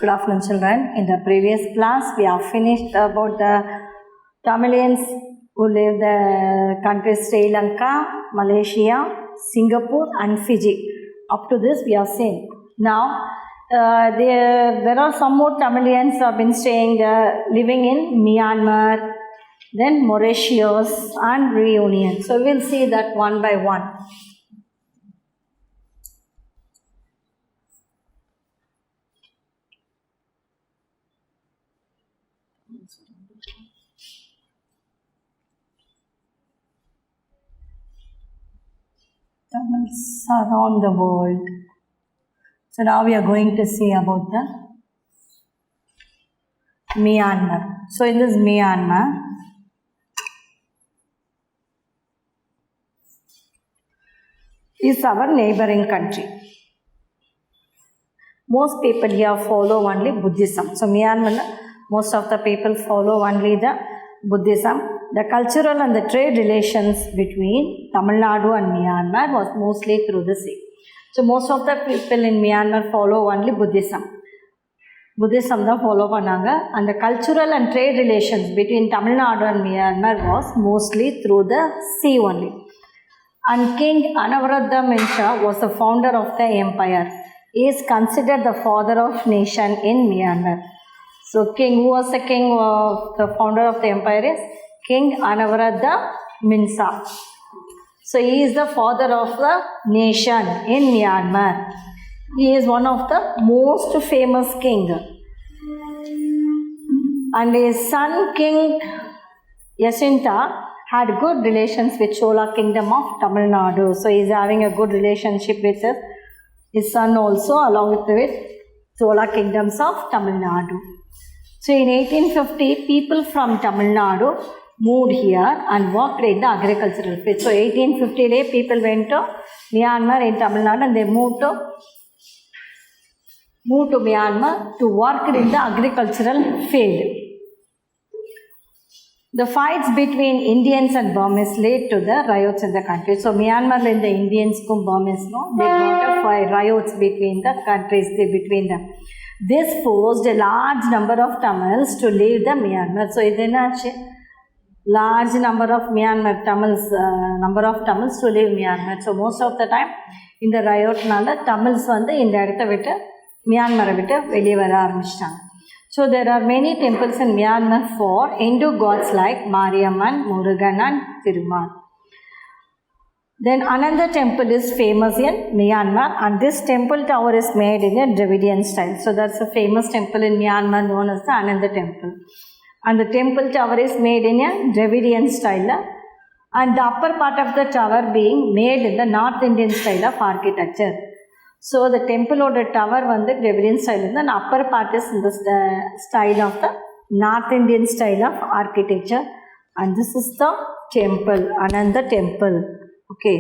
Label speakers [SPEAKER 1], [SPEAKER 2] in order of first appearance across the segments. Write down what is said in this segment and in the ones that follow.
[SPEAKER 1] Good afternoon, children. In the previous class, we have finished about the Tamilians who live the countries Sri Lanka, Malaysia, Singapore, and Fiji. Up to this, we have seen. Now, there are some more Tamilians who have been staying, living in Myanmar, then Mauritius, and Reunion. So we'll see that one by one. Tamils around the world. So now we are going to see about the Myanmar. So in this Myanmar, is our neighboring country. Most people here follow only Buddhism. So Myanmar, most of the people follow only the Buddhism. The cultural and the trade relations between Tamil Nadu and Myanmar was mostly through the sea. So most of the people in Myanmar follow only Buddhism. Buddhism da follow pannanga, and the cultural and trade relations between Tamil Nadu and Myanmar was mostly through the sea only. And King Anavaradha Minsha was the founder of the empire. He is considered the father of nation in Myanmar. So who was the king of the founder of the empire is King Anavaradha Minsha. So he is the father of the nation in Myanmar. He is one of the most famous king. And his son King Yacinta had good relations with Chola kingdom of Tamil Nadu. So he is having a good relationship with his son also, along with Chola kingdoms of Tamil Nadu. So in 1850, people from Tamil Nadu moved here and worked in the agricultural field. So 1850, people went to Myanmar in Tamil Nadu and they moved to Myanmar to work in the agricultural field. The fights between Indians and Burmese led to the riots in the country. So Myanmar and the Indians and Burmese, they got a riots between the countries, between them. This forced a large number of Tamils to leave the Myanmar. So it large number of Tamils to leave Myanmar. So most of the time in the riot, Tamils in the Myanmar வெளியே வர ஆரம்பிச்சிட்டாங்க. So there are many temples in Myanmar for Hindu gods like Mariamman, Murugan and Thirumal. Then another temple is famous in Myanmar, and this temple tower is made in a Dravidian style. So that's a famous temple in Myanmar known as the Ananda temple. And the temple tower is made in a Dravidian style, and the upper part of the tower being made in the North Indian style of architecture. So the temple or the tower the Dravidian style, and the upper part is in the style of the North Indian style of architecture. And this is the temple, Ananda temple. Okay.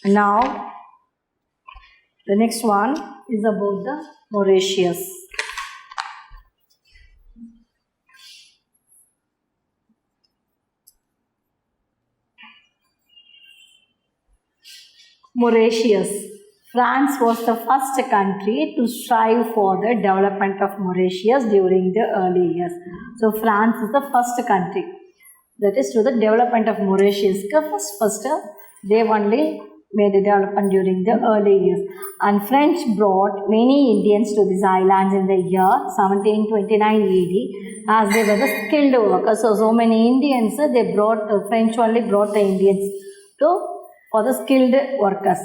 [SPEAKER 1] Now, the next one is about the Mauritius. Mauritius. France was the first country to strive for the development of Mauritius during the early years. So France is the first country that is to the development of Mauritius. First they only made the development during the early years. And French brought many Indians to these islands in the year 1729 AD as they were the skilled workers. So many Indians, French only brought the Indians for the skilled workers.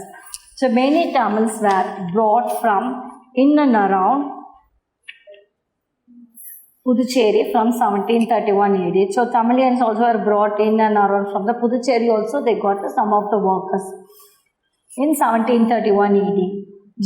[SPEAKER 1] So many Tamils were brought from in and around Puducherry from 1731 AD. So Tamilians also were brought in and around from the Puducherry also, they got some of the workers in 1731 AD.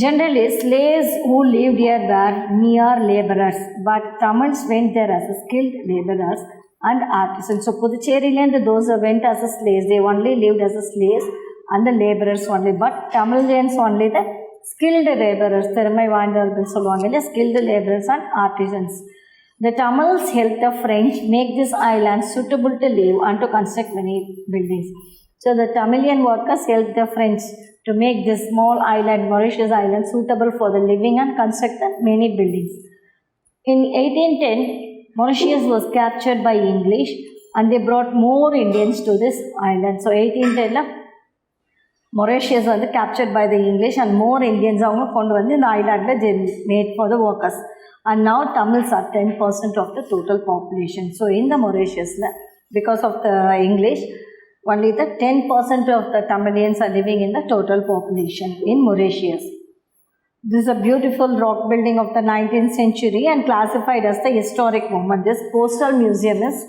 [SPEAKER 1] Generally, slaves who lived here were mere labourers, but Tamils went there as skilled labourers and artisans. So Puducherry and those who went as slaves, they only lived as slaves and the labourers only, but Tamilians only the skilled labourers, skilled labourers and artisans. The Tamils helped the French make this island suitable to live and to construct many buildings. So the Tamilian workers helped the French to make this small island, Mauritius island, suitable for the living and construct many buildings. In 1810, Mauritius was captured by English and they brought more Indians to this island. So 1810, Mauritius was captured by the English and more Indians in the island they made for the workers. And now Tamils are 10% of the total population. So in the Mauritius, because of the English, only the 10% of the Tamilians are living in the total population in Mauritius. This is a beautiful rock building of the 19th century and classified as the historic monument. This postal museum is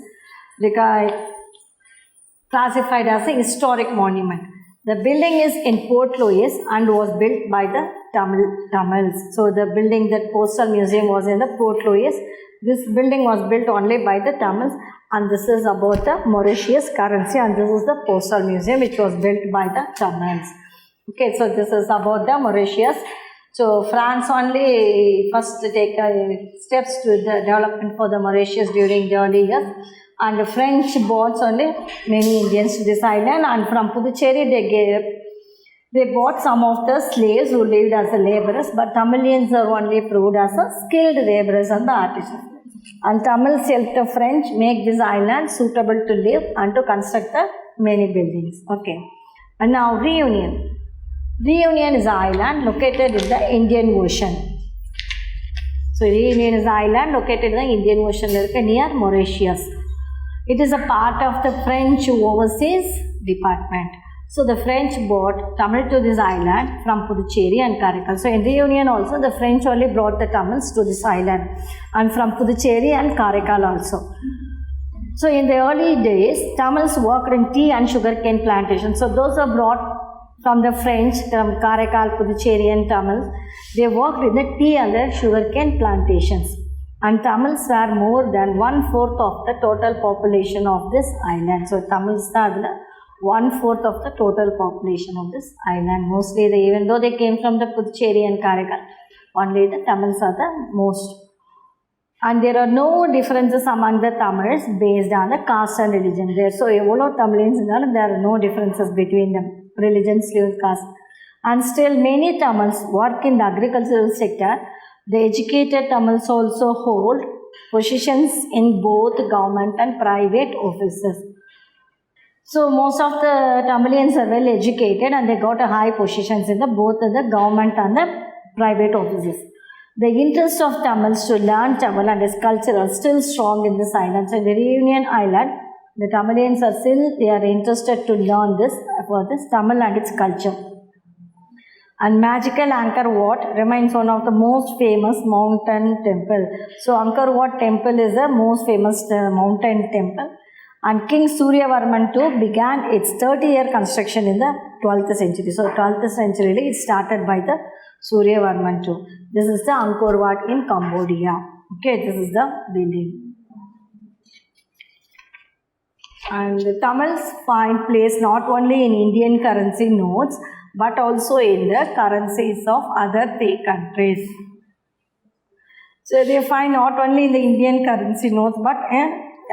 [SPEAKER 1] classified as a historic monument. The building is in Port Louis and was built by the Tamils. So the building, that postal museum was in the Port Louis. This building was built only by the Tamils, and this is about the Mauritius currency, and this is the postal museum which was built by the Tamils. Okay, so this is about the Mauritius. So France only first take steps to the development for the Mauritius during the early years, and the French bought only many Indians to this island, and from Puducherry they bought some of the slaves who lived as the laborers, but Tamilians are only proved as a skilled laborers and the artisans. And Tamils helped the French make this island suitable to live and to construct the many buildings. Okay, and now Reunion. Reunion is an island located in the Indian Ocean. So Reunion is an island located in the Indian Ocean near Mauritius. It is a part of the French Overseas Department. So the French brought Tamil to this island from Puducherry and Karaikal. So in Reunion also the French only brought the Tamils to this island, and from Puducherry and Karaikal also. So in the early days, Tamils worked in tea and sugarcane plantations. So those are brought from the French, from Karaikal, Puducherry and Tamils. They worked in the tea and the sugarcane plantations. And Tamils were more than 1/4 of the total population of this island. So Tamils are 1/4 of the total population of this island. Mostly, even though they came from the Puducherry and Karaikal, only the Tamils are the most. And there are no differences among the Tamils based on the caste and religion there. So, evolo Tamilians, there are no differences between them, religion, sleeve, caste. And still, many Tamils work in the agricultural sector. The educated Tamils also hold positions in both government and private offices. So most of the Tamilians are well educated and they got a high positions in both the government and the private offices. The interest of Tamils to learn Tamil and its culture are still strong in this island. So in the Reunion Island, the Tamilians are still, they are interested to learn this for this Tamil and its culture. And magical Angkor Wat remains one of the most famous mountain temple. So Angkor Wat temple is the most famous mountain temple. And King Suryavarman II began its 30-year construction in the 12th century. So 12th century it started by the Suryavarman II. This is the Angkor Wat in Cambodia. Okay, this is the building. And the Tamils find place not only in Indian currency notes but also in the currencies of other 3 countries. So they find not only in the Indian currency notes but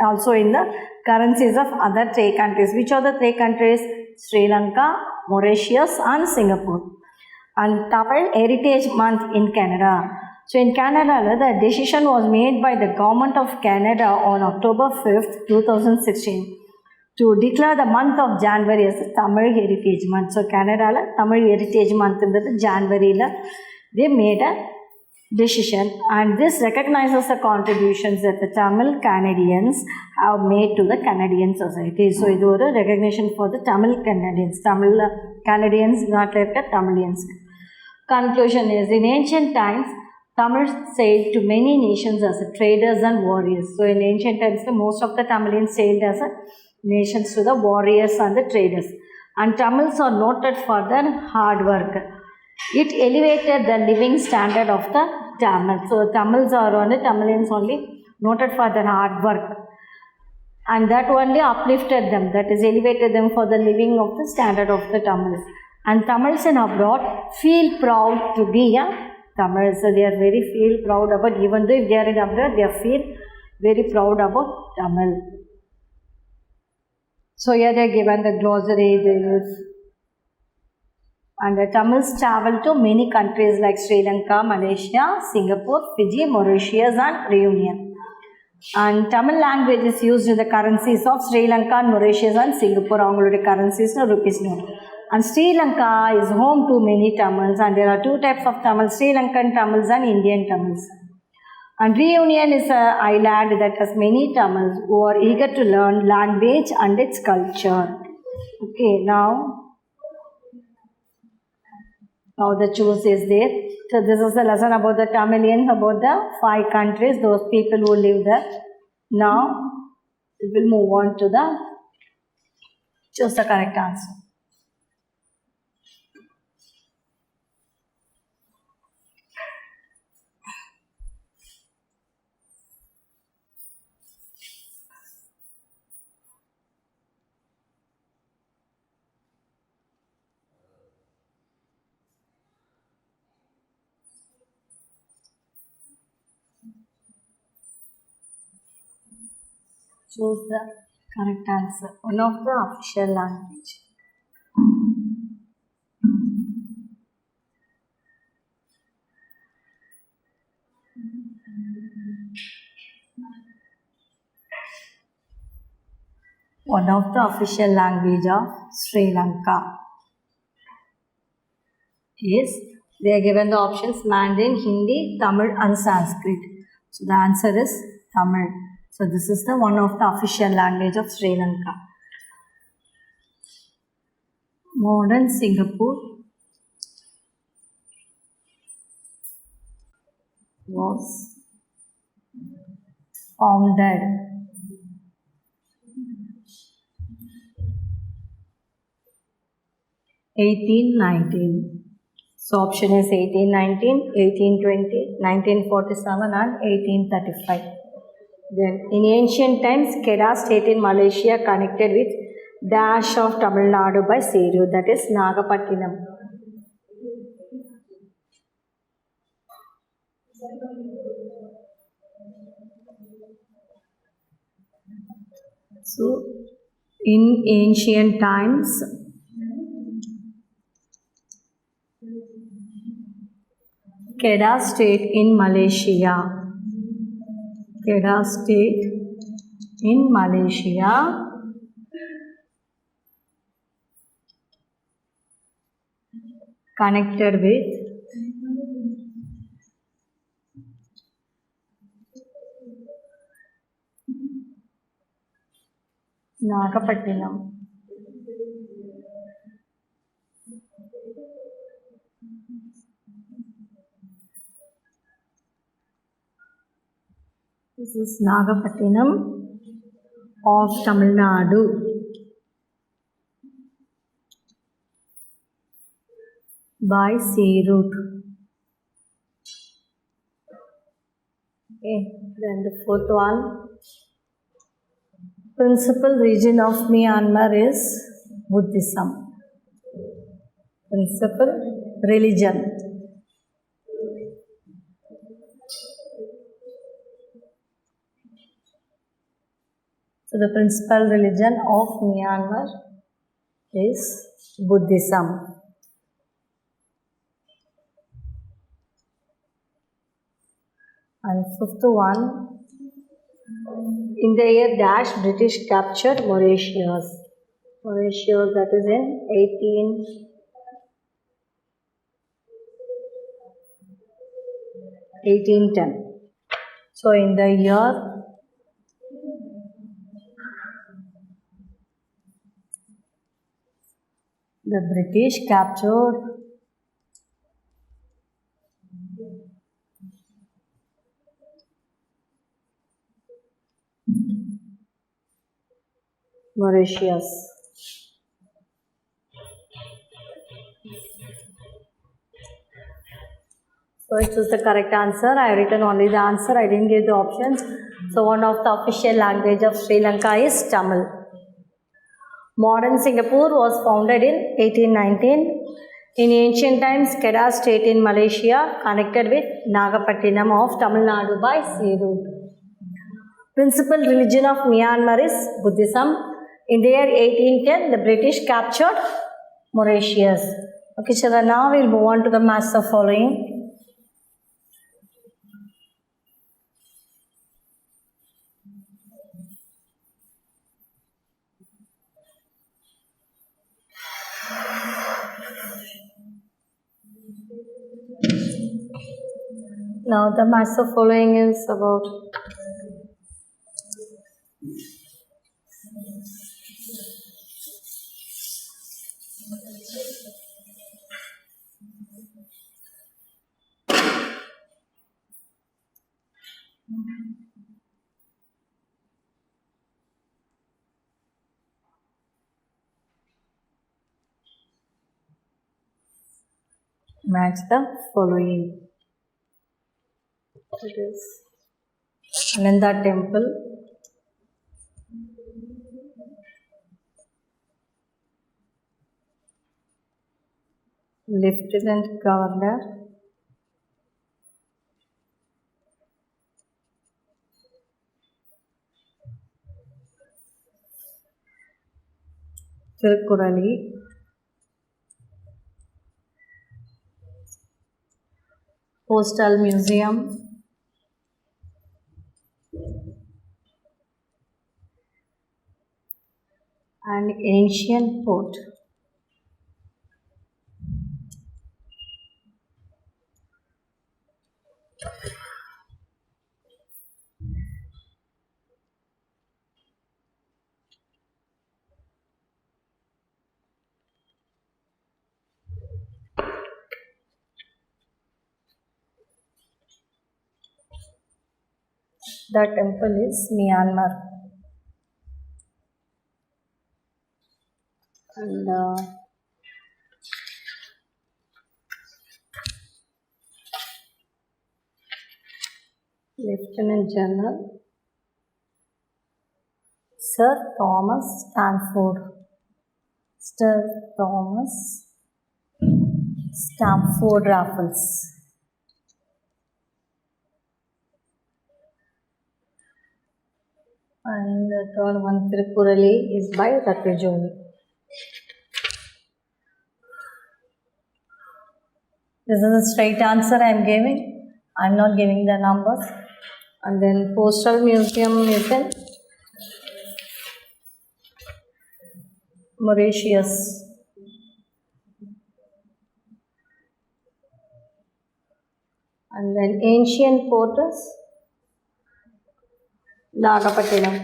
[SPEAKER 1] also in the currencies of other 3 countries. Which are the 3 countries? Sri Lanka, Mauritius and Singapore. And Tamil Heritage Month in Canada. So in Canada, the decision was made by the government of Canada on October 5th, 2016 to declare the month of January as the Tamil Heritage Month. So Canada, Tamil Heritage Month in January, they made a decision, and this recognizes the contributions that the Tamil Canadians have made to the Canadian society. So it was a recognition for the Tamil Canadians, not like the Tamilians. Conclusion is, in ancient times, Tamils sailed to many nations as traders and warriors. So in ancient times, most of the Tamilians sailed as nations to the warriors and the traders. And Tamils are noted for their hard work. It elevated the living standard of the Tamils. So Tamils are only, Tamilians only noted for their hard work. And that only uplifted them, that is elevated them for the living of the standard of the Tamils. And Tamils in abroad feel proud to be a Tamil. So they are very feel proud about, even though if they are in abroad, they feel very proud about Tamil. So here they are given the glossary, there is And the Tamils travel to many countries like Sri Lanka, Malaysia, Singapore, Fiji, Mauritius, and Reunion. And Tamil language is used in the currencies of Sri Lanka and Mauritius and Singapore. Avangaloda currencies no rupees note. And Sri Lanka is home to many Tamils, and there are two types of Tamils: Sri Lankan Tamils and Indian Tamils. And Reunion is an island that has many Tamils who are eager to learn language and its culture. Okay, now the choose is there. So this is the lesson about the Tamilians, about the 5 countries, those people who live there. Now we will move on to the choose the correct answer. Choose the correct answer. One of the official language. One of the official language of Sri Lanka is, they are given the options Mandarin, Hindi, Tamil and Sanskrit. So the answer is Tamil. So this is the one of the official language of Sri Lanka. Modern Singapore was founded (1819). So option is 1819, 1820, 1947 and 1835. Then in ancient times, Kedah state in Malaysia connected with dash of Tamil Nadu by Saviour, that is Nagapattinam. So in ancient times, Kedah state in Malaysia. Kedah state in Malaysia connected with Nagapattinam. This is Nagapattinam of Tamil Nadu by sea route. Okay, then the fourth one. Principal region of Myanmar is Buddhism. Principal religion. So the principal religion of Myanmar is Buddhism. And fifth one, in the year dash British captured Mauritius. Mauritius, that is in 1810. So in the year the British captured Mauritius. So it was the correct answer. I have written only the answer. I didn't give the options. So one of the official language of Sri Lanka is Tamil. Modern Singapore was founded in 1819. In ancient times, Kedah state in Malaysia connected with Nagapattinam of Tamil Nadu by sea route. Principal religion of Myanmar is Buddhism. In the year 1810, the British captured Mauritius. Okay, children, now we'll move on to the match the following. Now the match the following is about match the following. It is Ananda temple, Lieutenant Governor, Tirupurali, Postal Museum, and ancient port. The temple is Myanmar. And Lieutenant General Sir Thomas Stanford. Sir Thomas Stamford Raffles. And the third one, Tirupurali, is by Ratujoni. This is a straight answer I am giving. I am not giving the numbers. And then Postal Museum is in Mauritius. And then ancient port is Nagapattinam.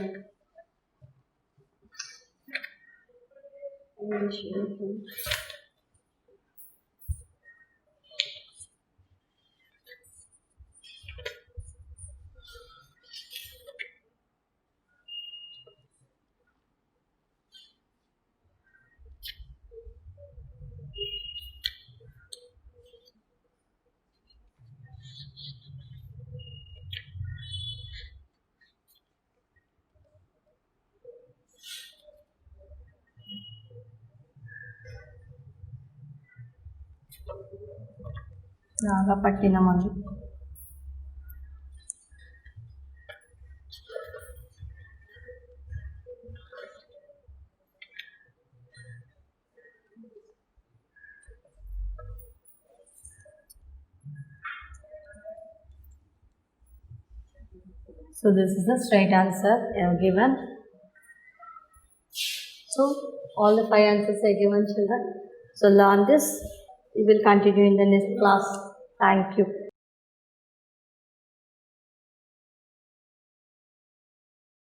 [SPEAKER 1] Ancient port. Nagapattinam only. So this is the straight answer I have given. So all the 5 answers are given, children. So learn this. We will continue in the next class. Thank you.